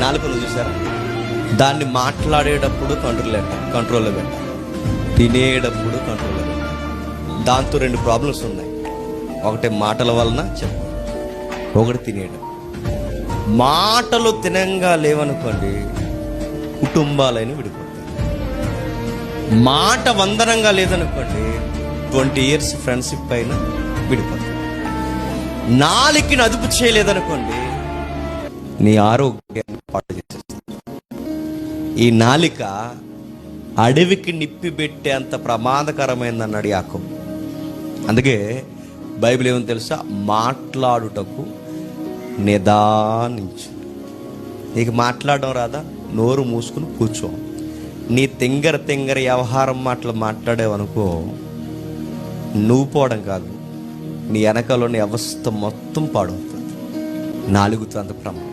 నాలుకను చూసారా? దాన్ని మాట్లాడేటప్పుడు కంట్రోల్లో పెట్టాలి, తినేటప్పుడు కంట్రోల్లో పెట్టాలి. దాంతో రెండు ప్రాబ్లమ్స్ ఉన్నాయి. ఒకటి మాటల వలన చెప్పు, ఒకటి తినేయడం. మాటలు తినంగా లేవనుకోండి, కుటుంబాలైన విడిపోతాయి. మాట వందనంగా లేదనుకోండి, 20 years ఫ్రెండ్షిప్ పైన విడిపోతాయి. నాలుకని అదుపు చేయలేదనుకోండి, నీ ఆరోగ్యాన్ని పాడు చేసేస్తుంది. ఈ నాలిక అడవికి నిప్పి పెట్టేంత ప్రమాదకరమైందన్నాడు యాకోబు. అందుకే బైబిల్ ఏమని తెలుసా? మాట్లాడుటకు నిదానించు. నీకు మాట్లాడడం రాదా? నోరు మూసుకుని కూర్చో. నీ తింగర వ్యవహారం మాటలు మాట్లాడేవనుకో, నువ్వు పోవడం కాదు, నీ వెనకలోని వ్యవస్థ మొత్తం పాడవుతుంది. నాలుగుతో అంత ప్రమాదం.